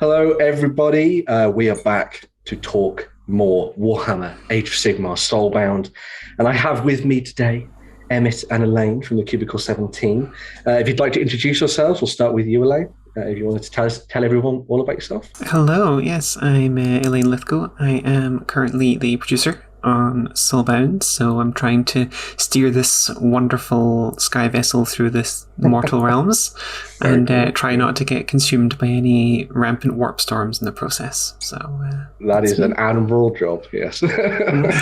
Hello, everybody. We are back to talk more Warhammer Age of Sigmar Soulbound. And I have with me today Emmet and Elaine from the Cubicle 17. If you'd like to introduce yourselves, we'll start with you, Elaine. If you wanted to tell everyone all about yourself. Hello, yes, I'm Elaine Lithgow. I am currently the producer on Soulbound, so I'm trying to steer this wonderful sky vessel through this mortal realms and try not to get consumed by any rampant warp storms in the process. So that is an admirable job, yes. And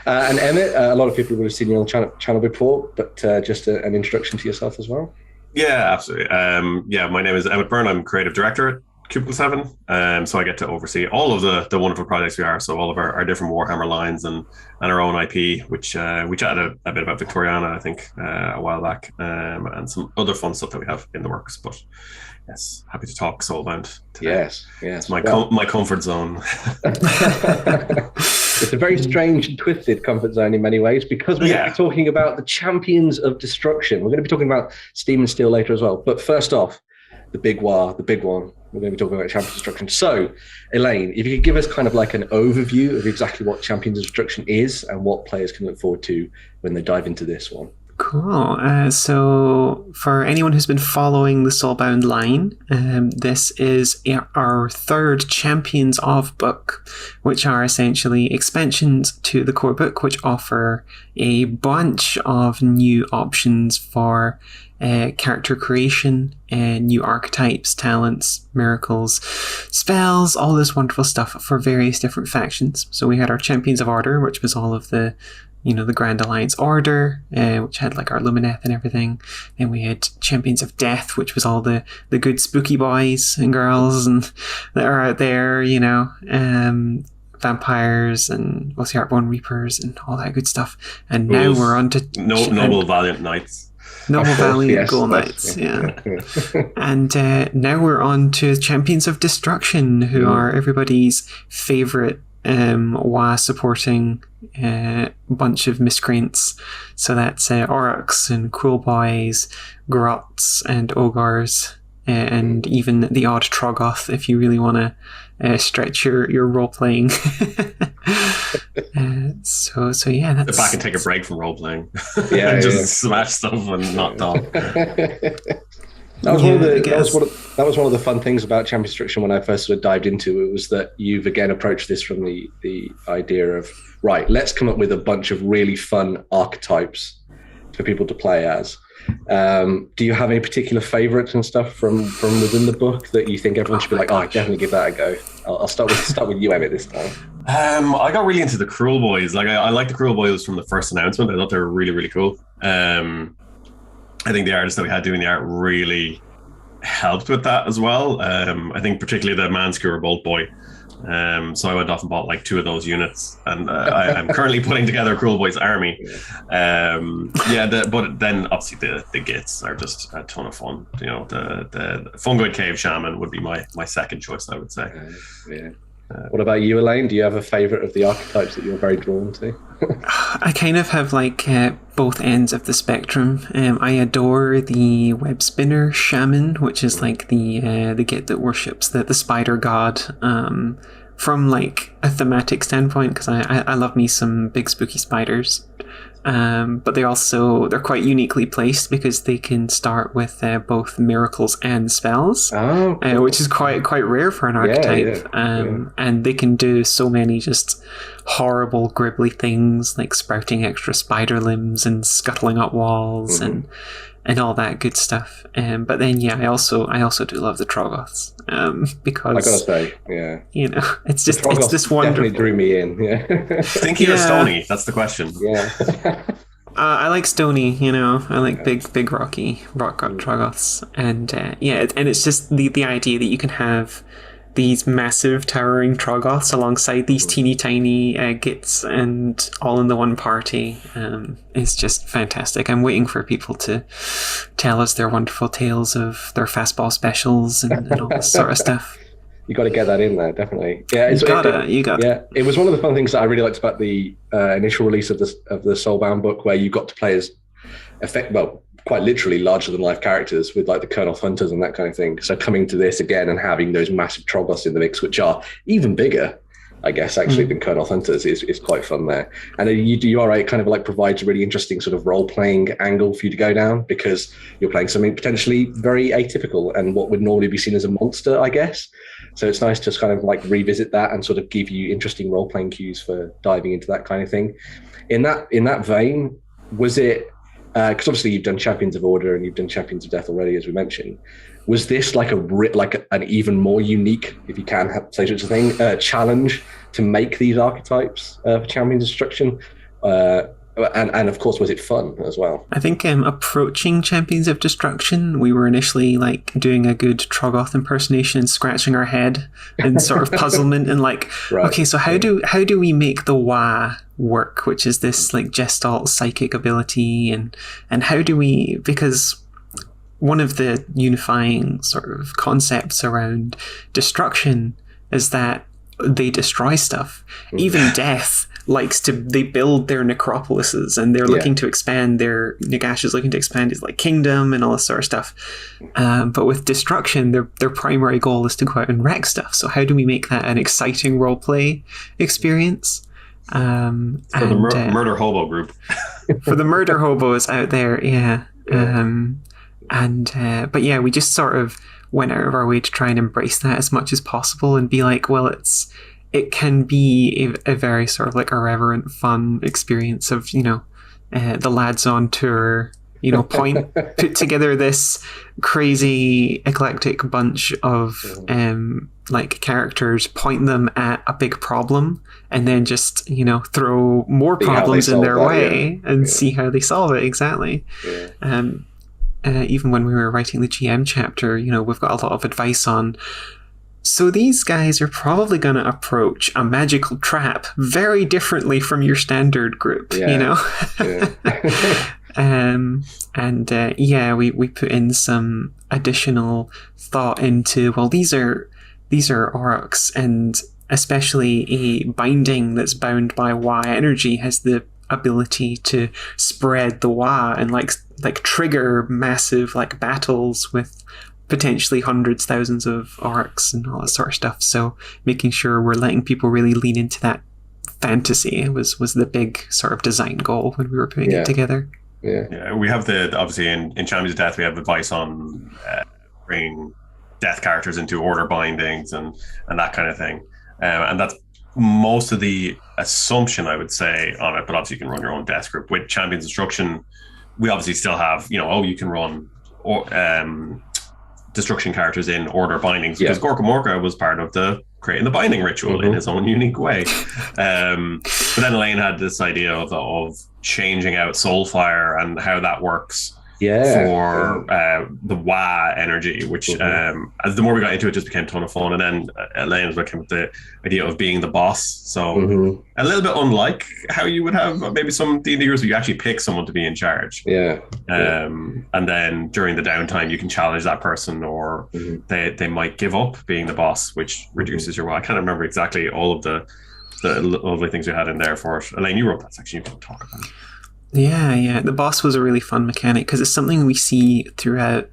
Emmet, a lot of people would have seen you on the channel before, but just an introduction to yourself as well. Yeah, absolutely. My name is Emmet Byrne. I'm creative director at Cubicle 7. So I get to oversee all of the wonderful projects we are. So all of our different Warhammer lines and our own IP, which we chatted a bit about Victoriana, I think, a while back, and some other fun stuff that we have in the works. But yes, happy to talk Soulbound today. Yes. It's my comfort zone. It's a very strange and twisted comfort zone in many ways, because we're going to be talking about the champions of destruction. We're going to be talking about Steam and Steele later as well. But first off, the big one. We're going to be talking about champions of destruction. So, Elaine, if you could give us kind of like an overview of exactly what champions of destruction is and what players can look forward to when they dive into this one. Cool. So for anyone who's been following the Soulbound line, this is our third Champions of book, which are essentially expansions to the core book, which offer a bunch of new options for character creation, new archetypes, talents, miracles, spells, all this wonderful stuff for various different factions. So we had our Champions of Order, which was all of the Grand Alliance Order, which had like our Lumineth and everything. Then we had Champions of Death, which was all the good spooky boys and girls and that are out there, vampires and what's the Heartborn Reapers and all that good stuff. And now we're on to Noble Valiant Knights. Noble Valiant Ghoul Knights, yeah. And now we're on to Champions of Destruction, who are everybody's favourite WA supporting bunch of miscreants. So that's Orruks and Cruel Boys, Grots and Ogres, and even the odd Troggoth if you really want to stretch your role playing. So yeah, that's... Sit back and take a break from role playing. And just smash stuff and not talk. That was one of the fun things about Champions of Destruction when I first sort of dived into it, was that you've again approached this from the idea of, right, let's come up with a bunch of really fun archetypes for people to play as. Do you have any particular favorites and stuff from within the book that you think everyone should be like, I definitely give that a go? I'll start with you, Emmet, this time. I got really into the Cruel Boys. Like I like the Cruel Boys from the first announcement. I thought they were really, really cool. I think the artist that we had doing the art really helped with that as well. I think particularly the Manskewer Bolt Boy. So I went off and bought like 2 of those units, and I'm currently putting together a Cruel Boys army. But then obviously the Gits are just a ton of fun. The Fungoid Cave Shaman would be my second choice, I would say. What about you, Elaine? Do you have a favourite of the archetypes that you're very drawn to? I kind of have like both ends of the spectrum. I adore the Web Spinner Shaman, which is like the Git that worships the spider god. From like a thematic standpoint, because I love me some big spooky spiders. But they're quite uniquely placed because they can start with both miracles and spells, which is quite rare for an archetype. And they can do so many just horrible, gribbly things like sprouting extra spider limbs and scuttling up walls and all that good stuff. But then, I also do love the Troggoths because I gotta say, it's this wonderful. Definitely drew me in. Stinky or stony? That's the question. Yeah. I like stony. I like big rock Troggoths, and and it's just the idea that you can have these massive towering Troggoths alongside these teeny tiny Gits and all in the one party is just fantastic. I'm waiting for people to tell us their wonderful tales of their fastball specials and all this sort of stuff. You got to get that in there, definitely. Yeah, you got it. Yeah, it was one of the fun things that I really liked about the initial release of the Soulbound book, where you got to play as quite literally larger than life characters with like the Kurnoth Hunters and that kind of thing. So coming to this again and having those massive Troggoths in the mix, which are even bigger, I guess, actually, than Kurnoth Hunters, is quite fun there. And it kind of like provides a really interesting sort of role-playing angle for you to go down, because you're playing something potentially very atypical and what would normally be seen as a monster, I guess. So it's nice to just kind of like revisit that and sort of give you interesting role-playing cues for diving into that kind of thing. In that vein, was it, because obviously you've done Champions of Order and you've done Champions of Death already, as we mentioned. Was this like an even more unique, if you can say such a thing, challenge to make these archetypes for Champions of Destruction? And of course, was it fun as well? I think approaching Champions of Destruction, we were initially like doing a good Troggoth impersonation and scratching our head and sort of puzzlement and like, right. Okay, so how do we make the Wa work, which is this like Gestalt psychic ability, and how do we, because one of the unifying sort of concepts around destruction is that they destroy stuff. Even death they build their necropolises, and they're looking to expand Nagash is looking to expand his like kingdom and all this sort of stuff. But with destruction, their primary goal is to go out and wreck stuff. So how do we make that an exciting roleplay experience? For the murder hobo group. For the murder hobos out there, yeah. But yeah, we just sort of went out of our way to try and embrace that as much as possible and be like, well, it can be a very sort of like irreverent, fun experience of, the lads on tour, put together this crazy eclectic bunch of like characters, point them at a big problem, and then just throw more problems in their way and see how they solve it. Exactly. Even when we were writing the GM chapter, we've got a lot of advice on, so these guys are probably going to approach a magical trap very differently from your standard group, we put in some additional thought into, well, these are Orruks, and especially a binding that's bound by Wa energy has the ability to spread the Wa and like trigger massive like battles with potentially hundreds, thousands of Orruks and all that sort of stuff. So making sure we're letting people really lean into that fantasy was the big sort of design goal when we were putting it together. Yeah, we have obviously in Champions of Death we have advice on bringing death characters into order bindings and that kind of thing, and that's most of the assumption, I would say, on it. But obviously you can run your own death group. With Champions Destruction, we obviously still have, you can run destruction characters in order bindings, because Gorka Morka was part of creating the binding ritual in his own unique way. But then Elaine had this idea of changing out Soulfire and how that works for the Wa energy, which as the more we got into it, just became a ton of fun. And then Elaine was came with the idea of being the boss. So a little bit unlike how you would have maybe some D&D groups where you actually pick someone to be in charge. And then during the downtime, you can challenge that person, or they might give up being the boss, which reduces your Wa. I can't remember exactly all of the lovely things you had in there for it. Elaine, you wrote that section. You can talk about it. Yeah. The boss was a really fun mechanic because it's something we see throughout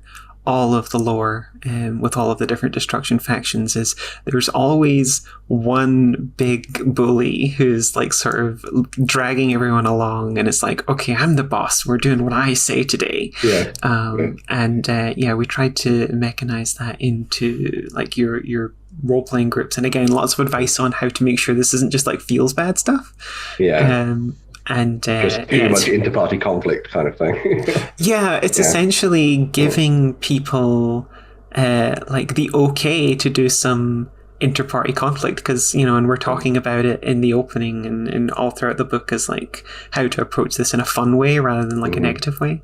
all of the lore with all of the different destruction factions, is there's always one big bully who's like sort of dragging everyone along, and it's like, okay, I'm the boss, we're doing what I say today. We tried to mechanize that into like your role-playing groups, and again, lots of advice on how to make sure this isn't just like feels bad stuff. Just too much inter-party conflict kind of thing. It's essentially giving people like the okay to do some inter-party conflict, because and we're talking about it in the opening and all throughout the book as like how to approach this in a fun way rather than like a negative way.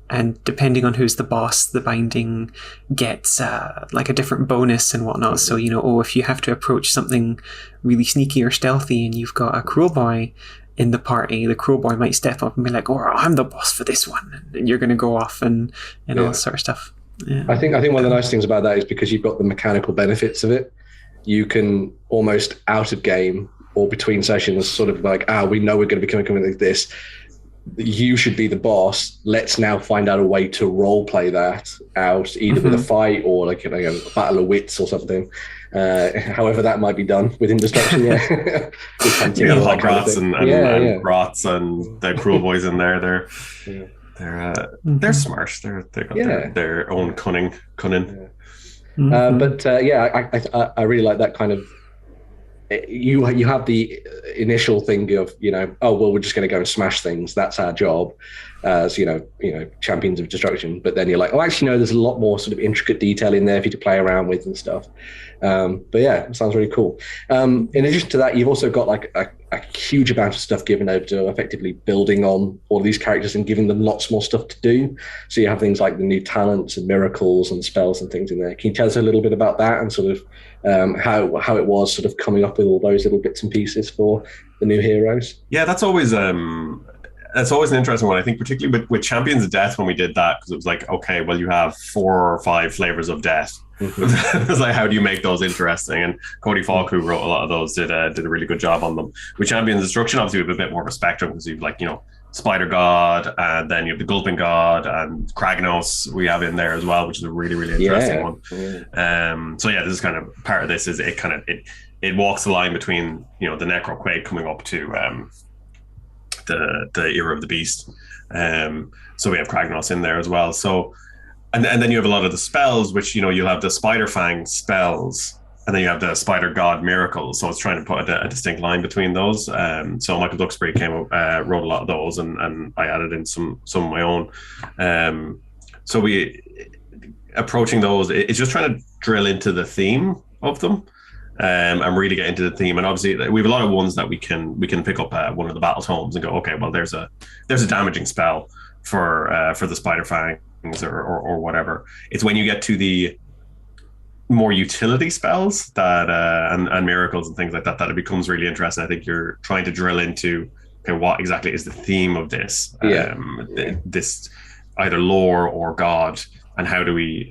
And depending on who's the boss, the binding gets like a different bonus and whatnot. So, if you have to approach something really sneaky or stealthy and you've got a cruel boy in the party, the cruel boy might step up and be like, oh, I'm the boss for this one. And you're going to go off and all that sort of stuff. I think one of the nice things about that is because you've got the mechanical benefits of it, you can almost out of game or between sessions sort of like, we know we're going to be coming like this. you should be the boss. Let's now find out a way to role play that out, either with a fight or like a battle of wits or something. However that might be done within destruction. Yeah, Hobgrots and Grots and the cruel boys in there. They're smart. They've got their own cunning. But I really like that kind of. You have the initial thing of we're just going to go and smash things. That's our job, as champions of destruction. But then you're like, actually no, there's a lot more sort of intricate detail in there for you to play around with and stuff. But yeah, it sounds really cool. In addition to that, you've also got like a huge amount of stuff given over to effectively building on all of these characters and giving them lots more stuff to do. So you have things like the new talents and miracles and spells and things in there. Can you tell us a little bit about that and sort of how it was sort of coming up with all those little bits and pieces for the new heroes? Yeah, that's always an interesting one. I think particularly with Champions of Death when we did that, because it was like, okay, well, you have 4 or 5 flavors of death. Mm-hmm. It's like, how do you make those interesting? And Cody Falk, who wrote a lot of those, did a really good job on them. With Champions of Destruction, obviously we have a bit more of a spectrum, because you've like Spider God, and then you have the Gulping God, and Kragnos we have in there as well, which is a really, really interesting one. Yeah. So yeah, this is kind of part of this. Is it walks the line between the Necro Quake coming up to the era of the beast. So we have Kragnos in there as well. So and then you have a lot of the spells, which you'll have the Spider Fang spells, and then you have the Spider God miracles. So it's trying to put a distinct line between those. So Michael Duxbury wrote a lot of those, and I added in some of my own. So we approaching those, it's just trying to drill into the theme of them. And really get into the theme, and obviously we have a lot of ones that we can pick up one of the battle tomes and go, okay, well there's a damaging spell for the Spider Fangs or whatever. It's when you get to the more utility spells that and miracles and things like that it becomes really interesting. I think you're trying to drill into what exactly is the theme of this this either lore or God, and how do we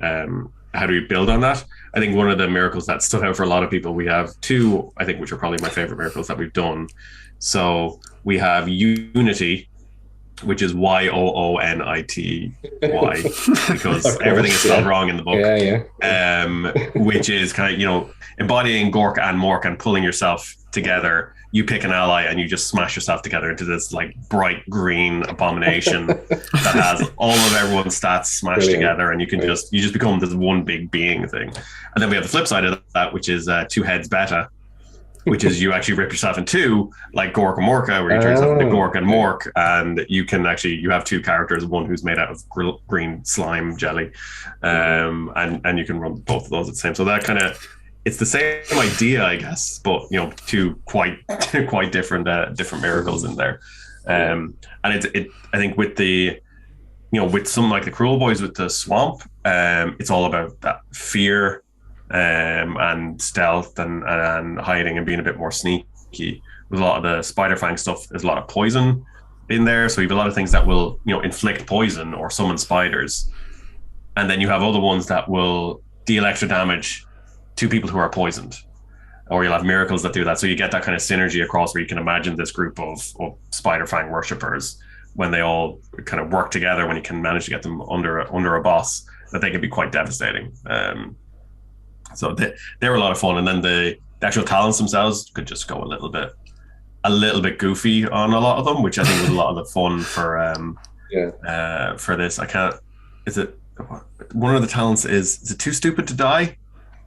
build on that. I think one of the miracles that stood out for a lot of people, we have 2, I think, which are probably my favorite miracles that we've done. So we have Unity, which is YOONITY, because everything is spelled wrong in the book. Which is kind of, embodying Gork and Mork and pulling yourself together. You pick an ally and you just smash yourself together into this like bright green abomination that has all of everyone's stats smashed together, and you can just become this one big being thing. And then we have the flip side of that, which is 2 heads beta, which is you actually rip yourself in 2, like Gork and Morka, where you turn yourself into Gork and Mork, and you have 2 characters, one who's made out of green slime jelly, and you can run both of those at the same. So that kind of, it's the same idea, I guess, but 2 quite different miracles in there. And I think with the with some like the Cruel Boys with the swamp, it's all about that fear and stealth and hiding and being a bit more sneaky. With a lot of the Spider Fang stuff, there's a lot of poison in there, so you have a lot of things that will inflict poison or summon spiders, and then you have other ones that will deal extra damage to people who are poisoned, or you'll have miracles that do that. So you get that kind of synergy across, where you can imagine this group of Spider Fang worshippers, when they all kind of work together, when you can manage to get them under a boss, that they can be quite devastating. So they were a lot of fun. And then the actual talents themselves could just go a little bit goofy on a lot of them, which I think was a lot of the fun for this. One of the talents is it too stupid to die?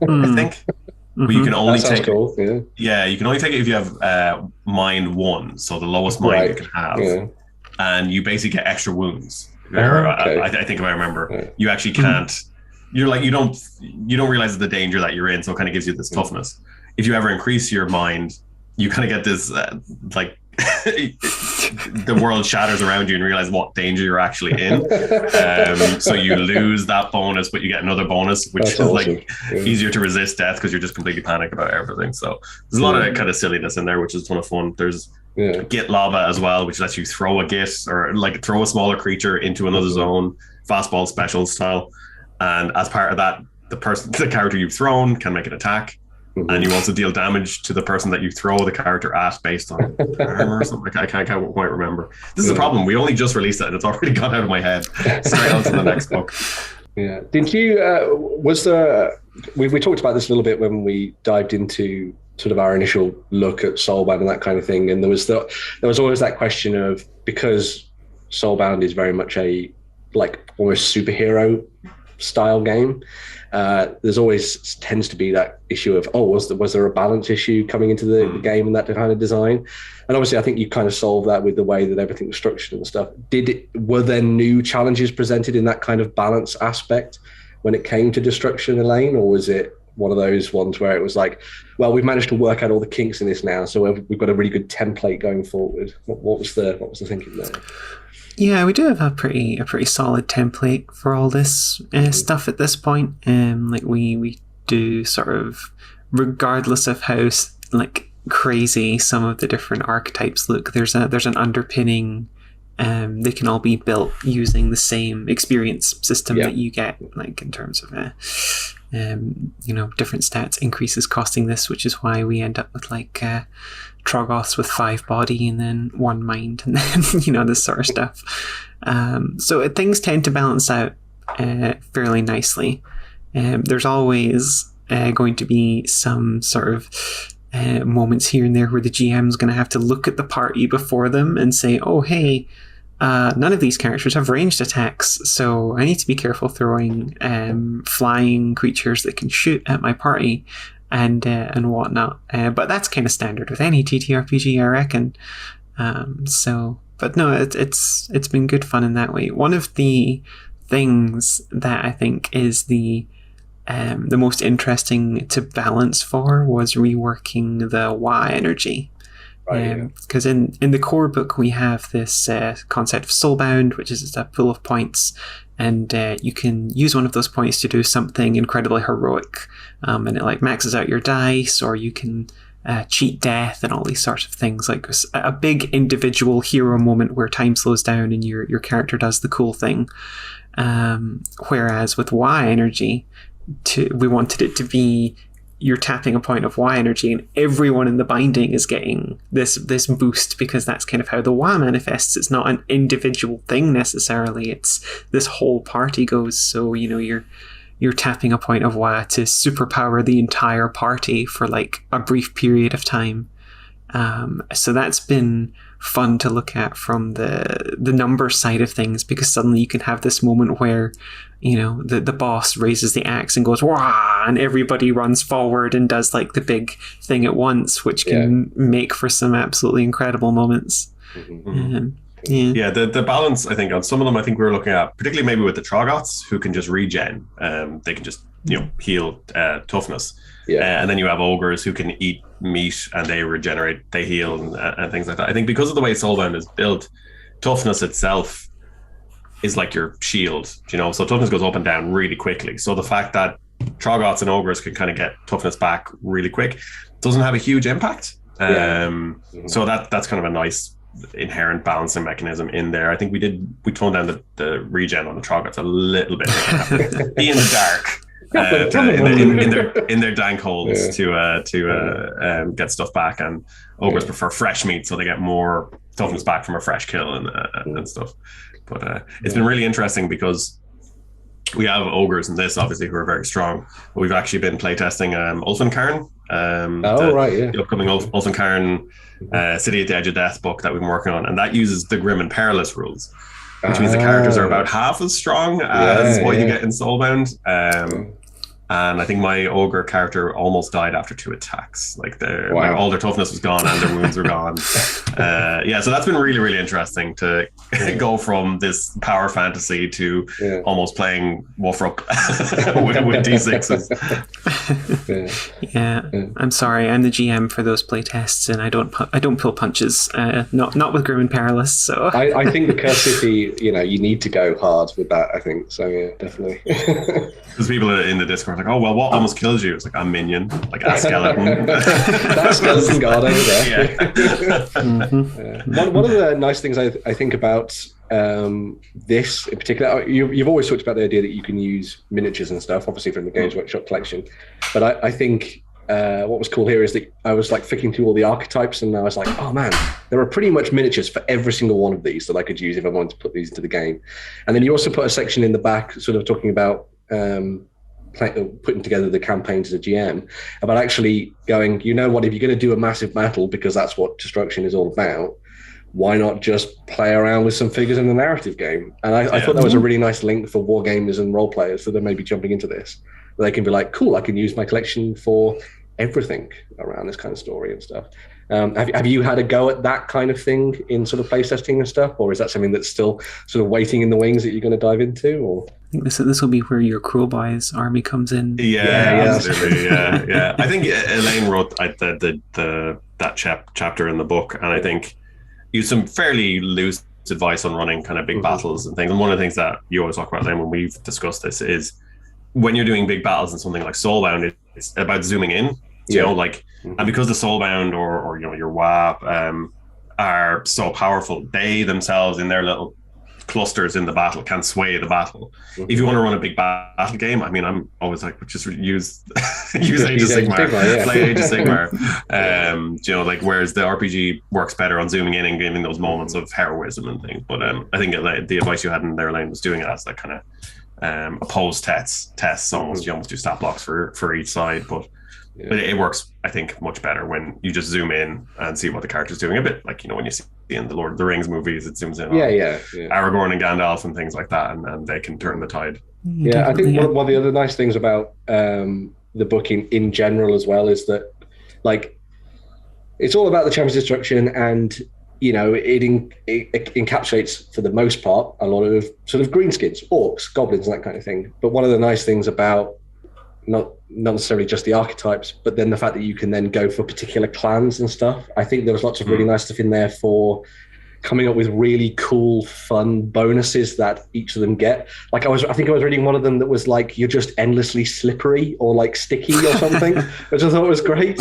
I think. But you can only take cool. you can only take it if you have mind 1, so the lowest mind you can have, and you basically get extra wounds. I think if I remember, you actually can't. You're like you don't realize the danger that you're in, so it kind of gives you this toughness. If you ever increase your mind, you kind of get this the world shatters around you and realize what danger you're actually in. So you lose that bonus, but you get another bonus, which is awesome. Easier to resist death because you're just completely panicked about everything. So there's a lot of kind of silliness in there, which is a ton of fun. There's Git Lava as well, which lets you throw a Git or like throw a smaller creature into another zone, fastball special style. And as part of that, the character you've thrown can make an attack. and you also deal damage to the person that you throw the character at based on armor or something. I can't quite remember. This is the problem. We only just released it, and it's already gone out of my head. Straight on to the next book. Yeah. Did you? Was there? We talked about this a little bit when we dived into sort of our initial look at Soulbound and that kind of thing. And there was always that question of, because Soulbound is very much a like almost superhero style game. There's always tends to be that issue of, was there a balance issue coming into the game and that kind of design? And obviously I think you kind of solved that with the way that everything was structured and stuff. Were there new challenges presented in that kind of balance aspect when it came to destruction, Elaine, or was it one of those ones where it was like, well, we've managed to work out all the kinks in this now, so we've got a really good template going forward? What was the thinking there? Yeah, we do have a pretty solid template for all this stuff at this point. Like we do sort of, regardless of how like crazy some of the different archetypes look, there's an underpinning. They can all be built using the same experience system that you get, like in terms of different stats increases costing this, which is why we end up with like Troggoths with 5 body and then 1 mind, and then this sort of stuff. So things tend to balance out fairly nicely. There's always going to be some sort of moments here and there where the GM is going to have to look at the party before them and say, oh hey, none of these characters have ranged attacks, so I need to be careful throwing flying creatures that can shoot at my party and whatnot. But that's kind of standard with any TTRPG, I reckon. But no, it's been good fun in that way. One of the things that I think is the most interesting to balance for was reworking the Y energy. Because in the core book we have this concept of Soulbound, which is a pool of points, and you can use one of those points to do something incredibly heroic, and it like maxes out your dice, or you can cheat death and all these sorts of things, like a big individual hero moment where time slows down and your character does the cool thing. Whereas with Y energy, we wanted it to be, you're tapping a point of Y energy and everyone in the binding is getting this boost, because that's kind of how the Y manifests. It's not an individual thing necessarily, it's this whole party goes. So you're tapping a point of Y to superpower the entire party for like a brief period of time. So that's been fun to look at from the number side of things, because suddenly you can have this moment where the boss raises the axe and goes wah, and everybody runs forward and does like the big thing at once, which can make for some absolutely incredible moments. The balance, I think on some of them, I think we were looking at, particularly maybe with the Troggoths, who can just regen. They can just heal toughness. And then you have ogres who can eat meat and they regenerate, they heal and things like that. I think because of the way Soulbound is built, toughness itself is like your shield, so toughness goes up and down really quickly. So the fact that Troggoths and ogres can kind of get toughness back really quick doesn't have a huge impact. So that's kind of a nice inherent balancing mechanism in there. I think we toned down the regen on the Troggoths a little bit. Be in the dark. In their dank holes to get stuff back, and ogres prefer fresh meat, so they get more toughness back from a fresh kill and stuff. But it's been really interesting because we have ogres in this, obviously, who are very strong. But we've actually been playtesting Ulfenkarn, the upcoming Ulfenkarn City at the Edge of Death book that we've been working on, and that uses the Grim and Perilous rules, which means the characters are about half as strong as what you get in Soulbound. And I think my ogre character almost died after 2 attacks. Like all their toughness was gone and their wounds were gone. So that's been really, really interesting to go from this power fantasy to almost playing Warfruk with D6s. I'm sorry, I'm the GM for those playtests, and I don't pull punches. Not with Grim and Perilous. So I think the Curse City, you need to go hard with that. I think so. Yeah, definitely. Because people in the Discord. Like, oh well, what almost kills you? It's like a minion, like a skeleton. That skeleton guard over there. One of the nice things I think about this in particular, you've always talked about the idea that you can use miniatures and stuff, obviously from the Games Workshop collection, but I think what was cool here is that I was like flicking through all the archetypes, and I was like, oh man, there are pretty much miniatures for every single one of these that I could use if I wanted to put these into the game. And then you also put a section in the back sort of talking about putting together the campaigns as a GM, about actually going, you know what, if you're going to do a massive battle, because that's what destruction is all about, why not just play around with some figures in the narrative game? And I thought that was a really nice link for wargamers and role players that are maybe jumping into this. They can be like, cool, I can use my collection for everything around this kind of story and stuff. Have you had a go at that kind of thing in sort of playtesting and stuff, or is that something that's still sort of waiting in the wings that you're going to dive into? Or I think this will be where your Crow Boys army comes in. Yeah, absolutely. Yeah. I think Elaine wrote that chapter in the book, and I think used some fairly loose advice on running kind of big battles and things. And one of the things that you always talk about, Elaine, when we've discussed this, is when you're doing big battles in something like Soulbound, it's about zooming in. You know, like, and because the Soulbound or your WAP are so powerful, they themselves in their little clusters in the battle can sway the battle. If you want to run a big battle game, I mean, I'm always like, just use Age of Sigmar, play Age of Sigmar. You know, like, whereas the RPG works better on zooming in and giving those moments of heroism and things. But I think the advice you had in there, Elaine, was doing it as that kind of opposed tests almost. You almost do stat blocks for each side, but it works, I think, much better when you just zoom in and see what the character's doing. A bit like, you know, when you see in the Lord of the Rings movies, it zooms in on Aragorn and Gandalf and things like that, and they can turn the tide. I think one of the other nice things about the book in general as well is that, like, it's all about the Champions Destruction, and you know, it encapsulates, for the most part, a lot of sort of greenskins, orcs, goblins, and that kind of thing. But one of the nice things about not necessarily just the archetypes, but then the fact that you can then go for particular clans and stuff. I think there was lots of really nice stuff in there for coming up with really cool, fun bonuses that each of them get. Like I think I was reading one of them that was like, you're just endlessly slippery or like sticky or something, which I thought was great.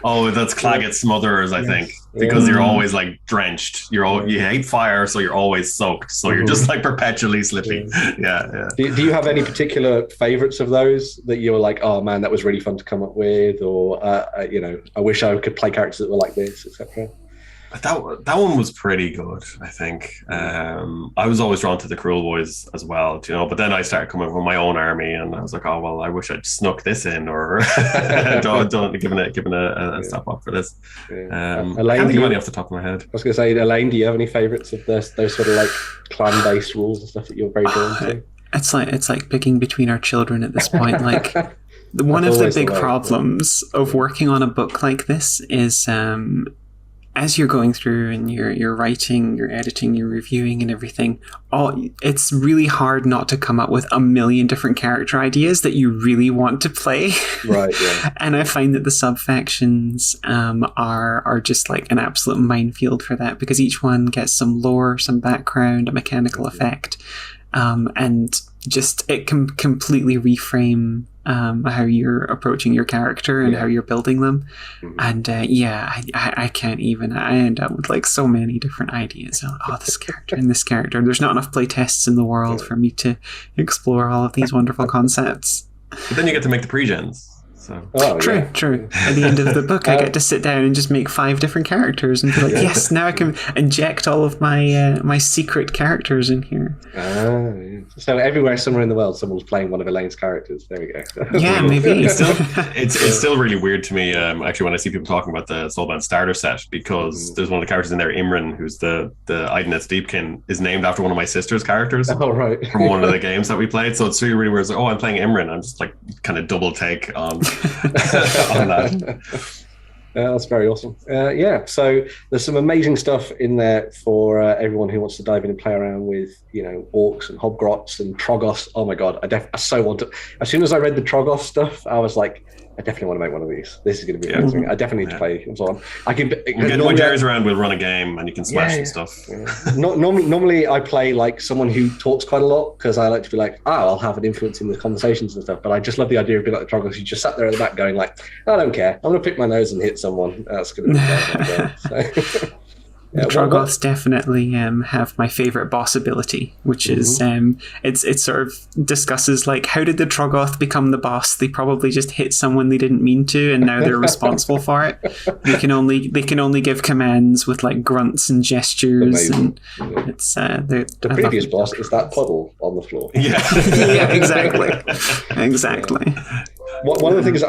Oh, that's Claggett Smotherers, I think, because you're always like drenched. You hate fire, so you're always soaked. So you're just like perpetually slippy. Yeah. Do you have any particular favorites of those that you were like, oh man, that was really fun to come up with, or you know, I wish I could play characters that were like this, etc.? That one was pretty good, I think. I was always drawn to the Cruel Boys as well, you know. But then I started coming from my own army, and I was like, oh well, I wish I'd snuck this in, or don't given a stop up for this. Elaine, I can't think of any off the top of my head. I was going to say, Elaine, do you have any favourites of those sort of like clan-based rules and stuff that you're very drawn to? It's like picking between our children at this point. Like, one of the big problems of working on a book like this is, as you're going through and you're writing, you're editing, you're reviewing and everything, it's really hard not to come up with a million different character ideas that you really want to play. Right, yeah. And I find that the sub-factions are just like an absolute minefield for that, because each one gets some lore, some background, a mechanical effect, and just it can completely reframe how you're approaching your character and how you're building them. And I can't even, I end up with like so many different ideas. This character and this character. There's not enough play tests in the world for me to explore all of these wonderful concepts. But then you get to make the pre-gens. So. True. At the end of the book, I get to sit down and just make 5 different characters and be like, yes, now I can inject all of my secret characters in here. So everywhere, somewhere in the world, someone's playing one of Elaine's characters. There we go. Yeah, maybe. It's still really weird to me, actually, when I see people talking about the Soulbound starter set, because there's one of the characters in there, Imran, who's the Idenet's Deepkin, is named after one of my sister's characters. Oh, right. From one of the games that we played. So it's really, really weird. It's like, I'm playing Imran. I'm just like kind of double take on that. That's very awesome. So there's some amazing stuff in there for everyone who wants to dive in and play around with, you know, orcs and hobgrots and troggoths. Oh my god, I so want to. As soon as I read the troggoth stuff, I was like, I definitely want to make one of these. This is going to be amazing. I definitely need to play and so on. I can get when Jerry's around. We'll run a game and you can smash some stuff. Normally I play like someone who talks quite a lot, because I like to be like, I'll have an influence in the conversations and stuff. But I just love the idea of being like the Troggoths. You just sat there at the back going like, I don't care. I'm going to pick my nose and hit someone. That's going to be fun. The Troggoths definitely have my favorite boss ability, which is it sort of discusses like, how did the Troggoth become the boss? They probably just hit someone they didn't mean to, and now they're responsible for it. They can only give commands with like grunts and gestures, and it's the previous boss is that puddle on the floor. Yeah, yeah, exactly. One of the things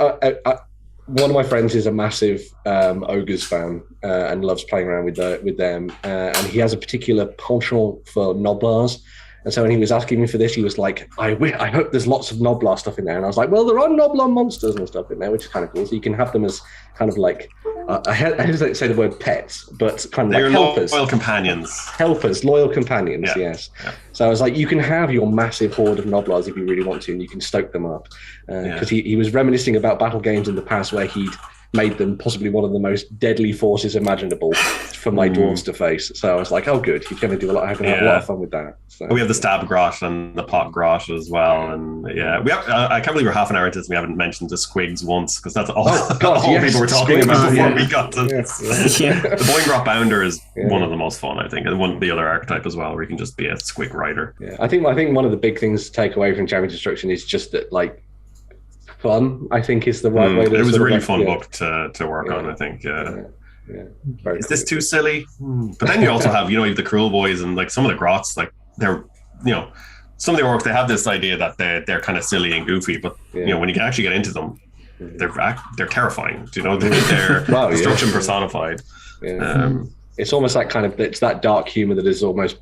one of my friends is a massive Ogres fan and loves playing around with them. And he has a particular penchant for Noblars. And so when he was asking me for this, he was like, I hope there's lots of Noblar stuff in there. And I was like, well, there are Noblar monsters and stuff in there, which is kind of cool. So you can have them as kind of like, I hesitate to say the word pets, but kind of They're like helpers. Loyal companions. Helpers, loyal companions, yes. Yeah. So I was like, you can have your massive horde of Noblars if you really want to, and you can stoke them up. Because he was reminiscing about battle games in the past where he'd made them possibly one of the most deadly forces imaginable for my dwarves to face. So I was like, oh, good. He's going to do a lot. I'm going to have a lot of fun with that. So. We have the stab grot and the pot grot as well. And we have, I can't believe we're half an hour into this. We haven't mentioned the squigs once, because that's all, people were talking about before we got to this. The Boing Grot Bounder is one of the most fun, I think. And the other archetype as well, where you can just be a squig rider. Yeah. I think one of the big things to take away from Champion Destruction is just that, like, fun, I think, is the right way to. It was a really fun book to work on, I think. Is this too silly? But then you also have, you have the Cruel Boys and like some of the Grots, like they're, some of the Orcs, they have this idea that they're kind of silly and goofy, but when you can actually get into them, they're terrifying. They're destruction personified. It's almost like it's that dark humor that has almost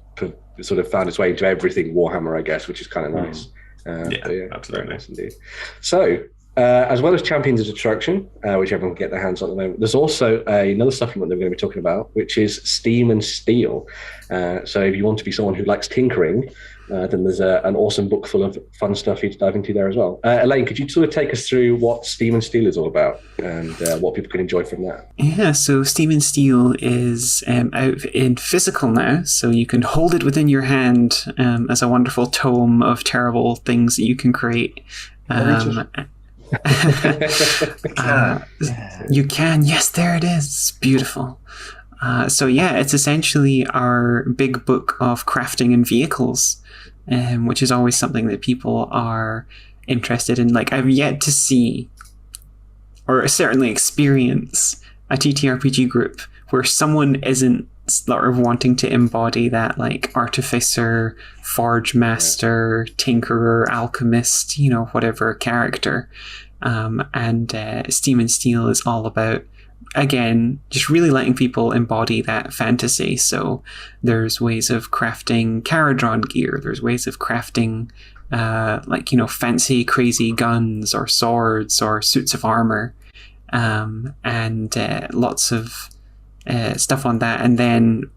sort of found its way into everything Warhammer, I guess, which is kind of nice. Absolutely. Very nice indeed. So, as well as Champions of Destruction, which everyone can get their hands on at the moment, there's also another supplement that we're going to be talking about, which is Steam and Steele. So if you want to be someone who likes tinkering, then there's an awesome book full of fun stuff for you to dive into there as well. Elaine, could you sort of take us through what Steam and Steele is all about and what people can enjoy from that? Yeah, so Steam and Steele is out in physical now, so you can hold it within your hand as a wonderful tome of terrible things that you can create. You can, yes, there it is. It's beautiful. It's essentially our big book of crafting and vehicles, which is always something that people are interested in. Like, I've yet to see, or certainly experience, a TTRPG group where someone isn't sort of wanting to embody that, like, artificer, forge master, tinkerer, alchemist, whatever character. And Steam and Steele is all about, again, just really letting people embody that fantasy. So there's ways of crafting Caradron gear. There's ways of crafting, fancy, crazy guns or swords or suits of armor, and lots of stuff on that. And then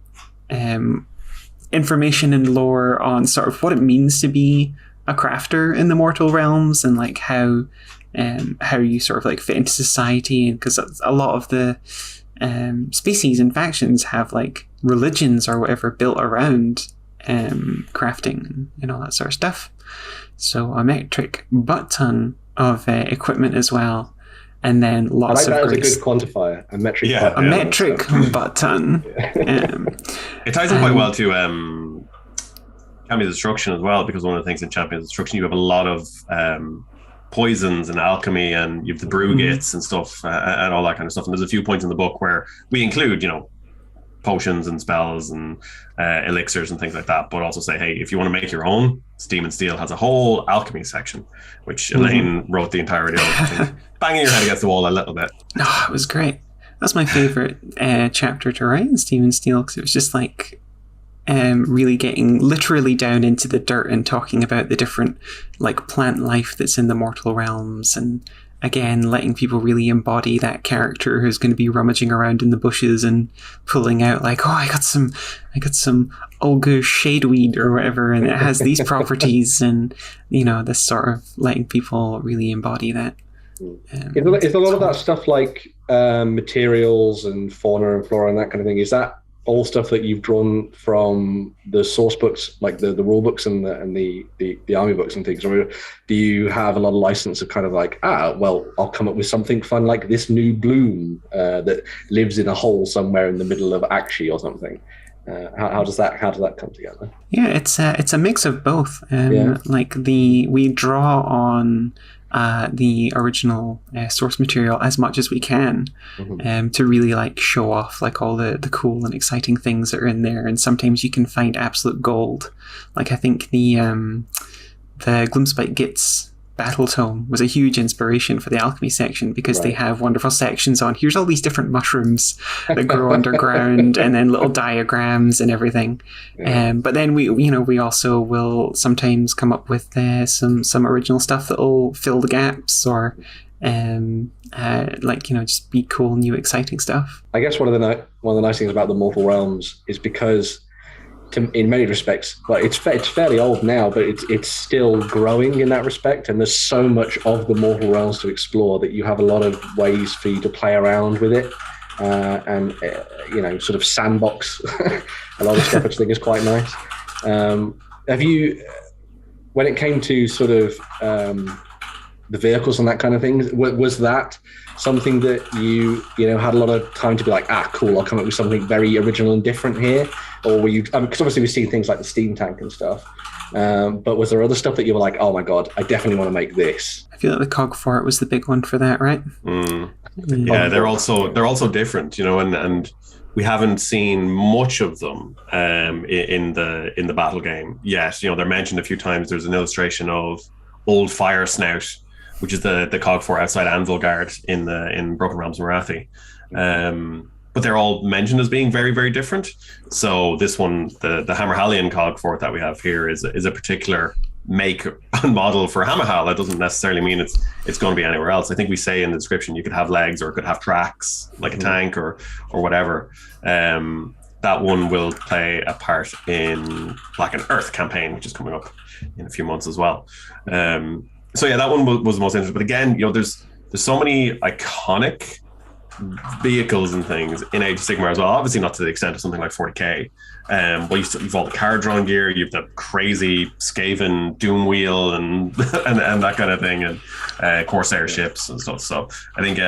information and lore on sort of what it means to be a crafter in the mortal realms, and like how you sort of like fit into society, and because a lot of the species and factions have like religions or whatever built around crafting and all that sort of stuff. So a metric butt ton of equipment as well, and then lots of. I like that as a good quantifier. A metric butt ton. It ties in quite well to Champions of Destruction as well, because one of the things in Champions of Destruction, you have a lot of poisons and alchemy, and you have the Brugits and stuff, and all that kind of stuff. And there's a few points in the book where we include, potions and spells and elixirs and things like that, but also say, hey, if you want to make your own, Steam and Steele has a whole alchemy section, which Elaine wrote the entirety of, I think, banging your head against the wall a little bit. Oh, it was great. That's my favorite chapter to write in Steam and Steele, because it was just like really getting literally down into the dirt and talking about the different like plant life that's in the mortal realms, and again letting people really embody that character who's going to be rummaging around in the bushes and pulling out like, oh, I got some Olga shadeweed or whatever, and it has these properties, and this sort of letting people really embody that. Is a lot of that stuff like materials and fauna and flora and that kind of thing, is that all stuff that you've drawn from the source books, like the rule books and the army books and things, or do you have a lot of license of kind of like, well, I'll come up with something fun like this new bloom that lives in a hole somewhere in the middle of Akshi or something? How does that come together? Yeah, it's a mix of both. Like we draw on the original source material as much as we can, to really like show off like all the cool and exciting things that are in there. And sometimes you can find absolute gold. Like I think the Gloomspite Gitz Battle Tome was a huge inspiration for the alchemy section, because they have wonderful sections on here's all these different mushrooms that grow underground, and then little diagrams and everything. But then we also will sometimes come up with some original stuff that'll fill the gaps, or just be cool, new, exciting stuff. I guess one of the nice things about the Mortal Realms is because, in many respects, well, it's fairly old now, but it's still growing in that respect, and there's so much of the Mortal Realms to explore that you have a lot of ways for you to play around with it, and sort of sandbox a lot of stuff, which I think is quite nice. Have you, when it came to sort of the vehicles and that kind of thing, was that something that you had a lot of time to be like, cool, I'll come up with something very original and different here? Or were you, because obviously we've seen things like the steam tank and stuff, but was there other stuff that you were like, oh my god, I definitely want to make this? I feel like the Cog Fort was the big one for that, right? Yeah, they're also different, and we haven't seen much of them in the battle game yet. They're mentioned a few times. There's an illustration of Old Fire Snout, which is the Cog Fort outside Anvilgard in Broken Realms Marathi. But they're all mentioned as being very, very different. So this one, the Hammerhallian Cog Fort that we have here is a particular make and model for Hammerhall. That doesn't necessarily mean it's going to be anywhere else. I think we say in the description you could have legs, or it could have tracks like a tank or whatever. That one will play a part in Black and Earth campaign, which is coming up in a few months as well. So yeah, that one was the most interesting. But again, there's so many iconic vehicles and things in Age of Sigmar as well. Obviously not to the extent of something like 40k. But you've all the card drawn gear, you've the crazy Skaven Doom Wheel and that kind of thing, and Corsair ships and stuff. So I think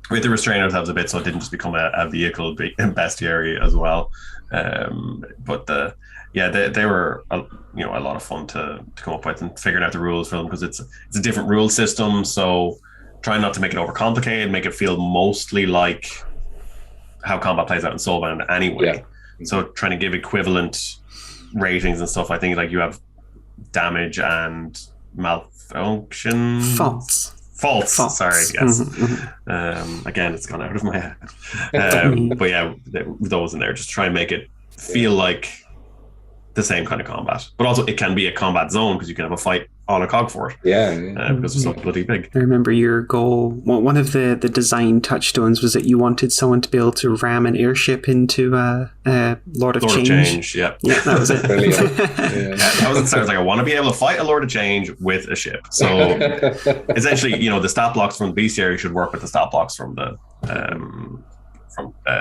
we had to restrain ourselves a bit so it didn't just become a vehicle bestiary as well. But they were a lot of fun to come up with, and figuring out the rules for them, because it's a different rule system. So trying not to make it overcomplicated, make it feel mostly like how combat plays out in Soulbound anyway. So trying to give equivalent ratings and stuff. I think like you have damage and malfunction. Faults. Sorry, yes. Again, it's gone out of my head. But yeah, those in there, just try and make it feel like the same kind of combat, but also it can be a combat zone, because you can have a fight on a cog fort. Because it's so bloody big. I remember your goal. One of the design touchstones was that you wanted someone to be able to ram an airship into Lord of Change. Yeah, that was it. That was it. Sounds like I want to be able to fight a Lord of Change with a ship. So essentially, the stat blocks from the bestiary should work with the stat blocks from the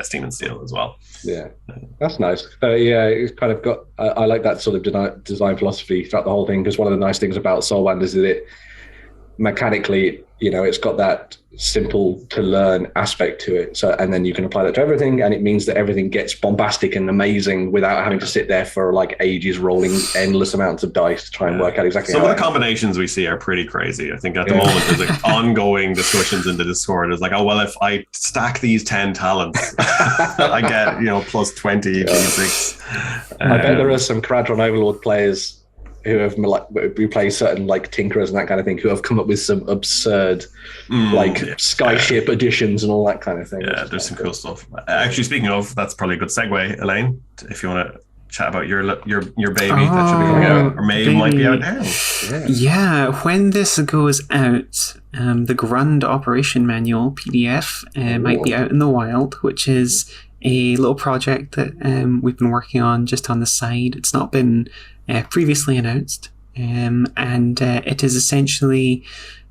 Steam and Steele as well. Yeah, that's nice. It's kind of got. I like that sort of design philosophy throughout the whole thing, because one of the nice things about Soulbound is that it mechanically, it's got that simple to learn aspect to it. So, and then you can apply that to everything, and it means that everything gets bombastic and amazing without having to sit there for like ages rolling endless amounts of dice to try and work out exactly. Some of the combinations we see are pretty crazy. I think at the moment there's like ongoing discussions in the Discord. It's like, oh well, if I stack these 10 talents, I get plus 20 d6. I bet there are some Caradron Overlord players who play certain like tinkerers and that kind of thing, who have come up with some absurd skyship additions and all that kind of thing. Yeah, there's some cool stuff. Actually, speaking of, that's probably a good segue, Elaine, if you want to chat about your baby that should be coming out, or might be out now. Yeah, when this goes out, the Grund Operation Manual PDF might be out in the wild, which is a little project that we've been working on just on the side. It's not been previously announced, and it is essentially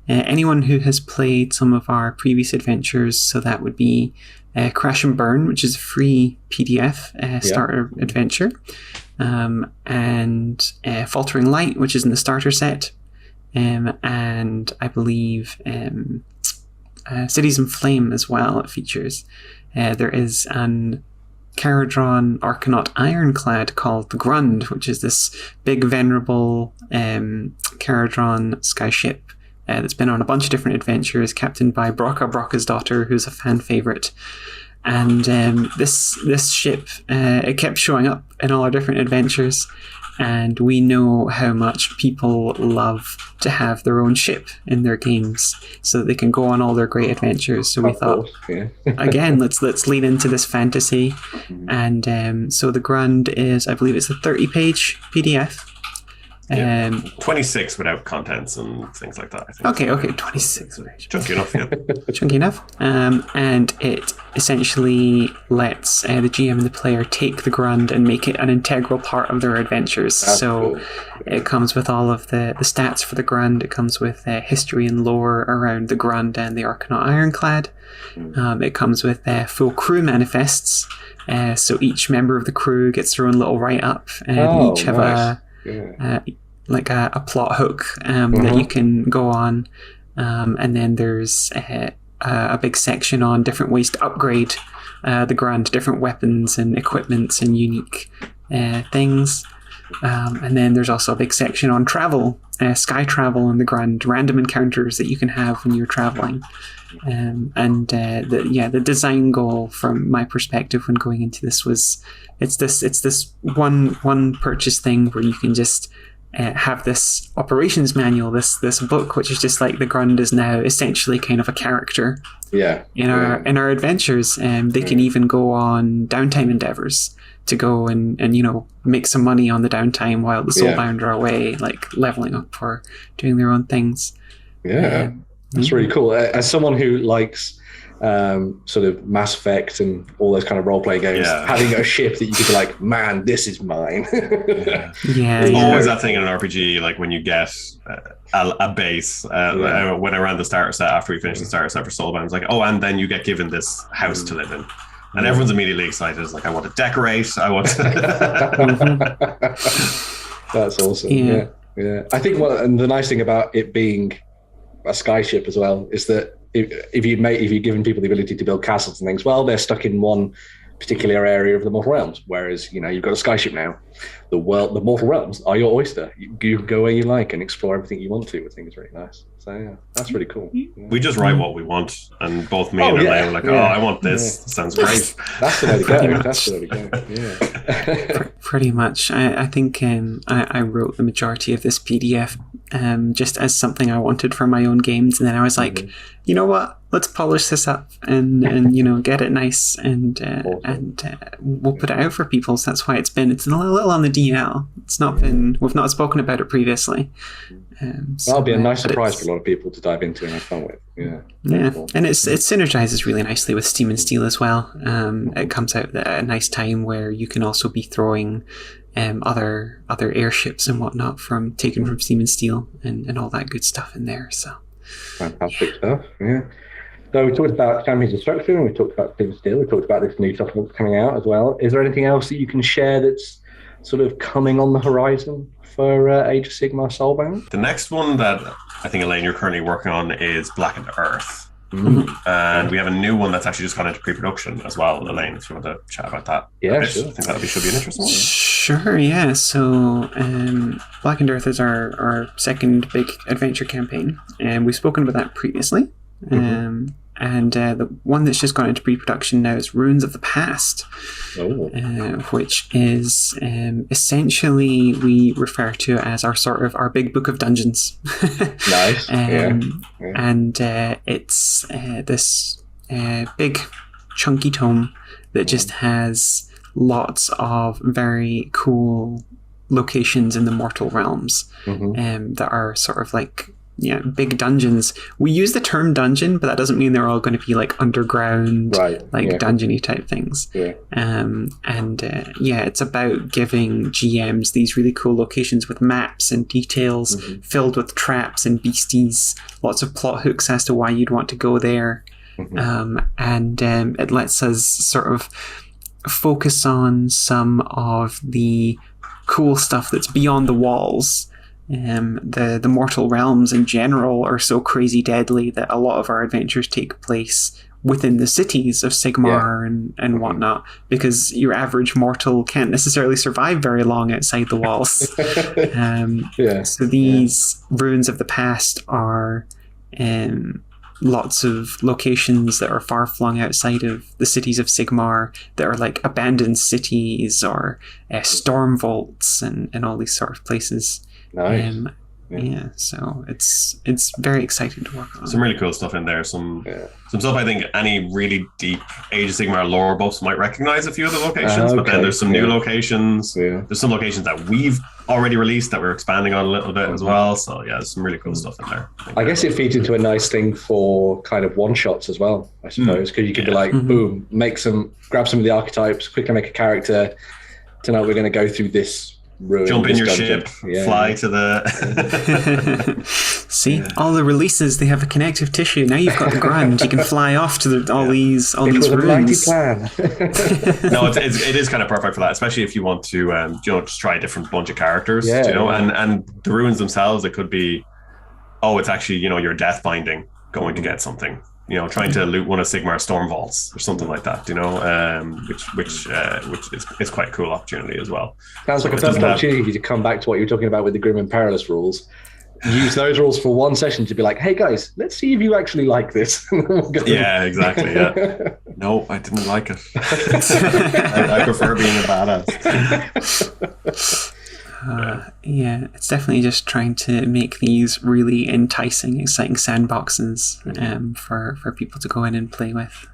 anyone who has played some of our previous adventures, so that would be Crash and Byrne, which is a free PDF starter adventure, and Faltering Light, which is in the starter set, and I believe Cities in Flame as well. It features. There is an Caradron Archanaut Ironclad called the Grund, which is this big venerable Caradron skyship that's been on a bunch of different adventures, captained by Brocca's daughter, who's a fan favorite. And this ship, it kept showing up in all our different adventures, and we know how much people love to have their own ship in their games so that they can go on all their great adventures. So we thought, again, let's lean into this fantasy. And so the Grund is, I believe it's a 30-page PDF. 26 without contents and things like that, I think. Okay, 26. Chunky enough, yeah. Chunky enough. And it essentially lets the GM and the player take the Grund and make it an integral part of their adventures. That's cool. It comes with all of the stats for the Grund. It comes with history and lore around the Grund and the Archanaut Ironclad. It comes with full crew manifests. So each member of the crew gets their own little write-up. They each have a plot hook that you can go on, and then there's a big section on different ways to upgrade the Grund, different weapons and equipments and unique things, and then there's also a big section on travel, sky travel and the Grund, random encounters that you can have when you're traveling. The design goal from my perspective when going into this was it's this one purchase thing where you can just have this operations manual, this book, which is just like the Grund is now essentially kind of a character in our adventures, and they can even go on downtime endeavors to go and make some money on the downtime while the Soulbound are away, like leveling up or doing their own things. That's really cool. As someone who likes sort of Mass Effect and all those kind of role-playing games, having a ship that you could be like, man, this is mine. It's always that thing in an RPG, like when you get a base. When I ran the starter set, after we finished the starter set for Soulbound, it's like, and then you get given this house to live in. And everyone's immediately excited. It's like, I want to decorate. I want to... That's awesome. Yeah. I think and the nice thing about it being a skyship as well is that if you've given people the ability to build castles and things, well, they're stuck in one particular area of the Mortal Realms, whereas you've got a skyship now. The Mortal Realms are your oyster. You can go where you like and explore everything you want to. I think it's really nice. So that's really cool. We just write what we want, and both me and Elaine were like, I want this. Sounds great. That's the way to go. That's the way to go. Pretty much. I think I wrote the majority of this PDF just as something I wanted for my own games, and then I was like, you know what? Let's polish this up and get it nice and we'll put it out for people. So that's why it's a little on the DL. It's not we've not spoken about it previously. That'll be a nice surprise for a lot of people to dive into and have fun with. Cool. And it synergizes really nicely with Steam and Steele as well. It comes out at a nice time where you can also be throwing other airships and whatnot taken from Steam and Steele and all that good stuff in there. So fantastic stuff. So we talked about Champions Destruction, and we talked about Steam and Steele, we talked about this new stuff that's coming out as well. Is there anything else that you can share that's sort of coming on the horizon for Age of Sigmar Soulbound? The next one that I think, Elaine, you're currently working on is Blackened Earth. And we have a new one that's actually just gone into pre-production as well. Elaine, if you want to chat about that. Sure. I think that should be an interesting one. Sure, yeah. So Blackened Earth is our second big adventure campaign, and we've spoken about that previously. And the one that's just gone into pre-production now is Ruins of the Past, which is essentially we refer to as our big book of dungeons. Nice. And it's this big chunky tome that just has lots of very cool locations in the mortal realms that are sort of like big dungeons. We use the term dungeon, but that doesn't mean they're all going to be like underground, dungeony type things. It's about giving GMs these really cool locations with maps and details filled with traps and beasties, lots of plot hooks as to why you'd want to go there. and it lets us sort of focus on some of the cool stuff that's beyond the walls. The mortal realms in general are so crazy deadly that a lot of our adventures take place within the cities of Sigmar and whatnot, because your average mortal can't necessarily survive very long outside the walls. So these ruins of the past are lots of locations that are far flung outside of the cities of Sigmar that are like abandoned cities or storm vaults and all these sort of places. Nice. So it's very exciting to work on. Some really cool stuff in there. Some stuff I think any really deep Age of Sigmar lore buffs might recognize a few of the locations, but then there's some new locations. There's some locations that we've already released that we're expanding on a little bit as well. So there's some really cool stuff in there. I guess it feeds into a nice thing for kind of one shots as well, I suppose, because you could be like, boom, grab some of the archetypes, quickly make a character. Tonight we're going to go through this. Jump in your ship, fly to the... See, all the releases, they have a connective tissue. Now you've got the grand. You can fly off to all these ruins. It was a mighty plan. No, it is kind of perfect for that, especially if you want to just try a different bunch of characters. And the ruins themselves, it could be, it's actually your death binding going to get something. Trying to loot one of Sigmar's storm vaults or something like that, which is quite a cool opportunity as well. Sounds like a perfect opportunity to come back to what you were talking about with the Grim and Perilous rules. Use those rules for one session to be like, hey guys, let's see if you actually like this. Yeah, exactly. Yeah. No, I didn't like it. I prefer being a badass. It's definitely just trying to make these really enticing, exciting sandboxes for people to go in and play with.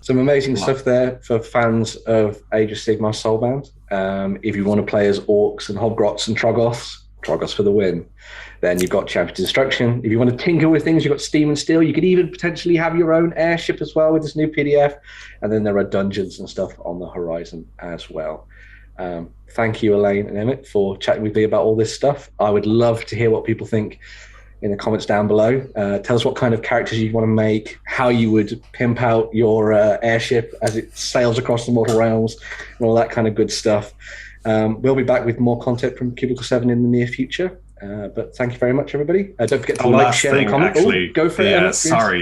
Some amazing stuff there for fans of Age of Sigmar Soulbound. If you want to play as orcs and hobgrots and Troggoths for the win, then you've got Champion Destruction. If you want to tinker with things, you've got Steam and Steele. You could even potentially have your own airship as well with this new PDF. And then there are dungeons and stuff on the horizon as well. Thank you, Elaine and Emmet, for chatting with me about all this stuff. I would love to hear what people think in the comments down below. Tell us what kind of characters you want to make, how you would pimp out your airship as it sails across the mortal realms, and all that kind of good stuff. We'll be back with more content from Cubicle 7 in the near future. But thank you very much, everybody. Don't forget to like, share, and comment. Actually, go for it.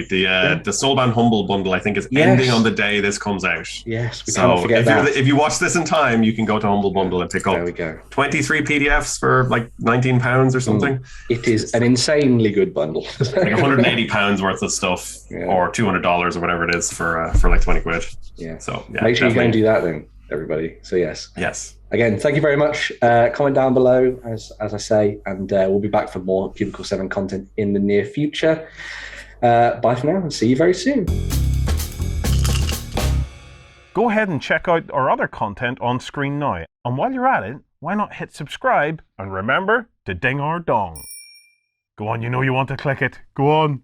The Soulbound Humble bundle, I think, is ending on the day this comes out. Yes, we can't forget that. If you watch this in time, you can go to Humble Bundle and pick up 23 PDFs for like £19 or something. It is an insanely good bundle. Like £180 worth of stuff, or $200 or whatever it is for like 20 quid. Yeah. So make sure you go and do that then, everybody. So yes. Again, thank you very much. Comment down below, as I say, and we'll be back for more Cubicle 7 content in the near future. Bye for now, and see you very soon. Go ahead and check out our other content on screen now. And while you're at it, why not hit subscribe and remember to ding our dong. Go on, you know you want to click it. Go on.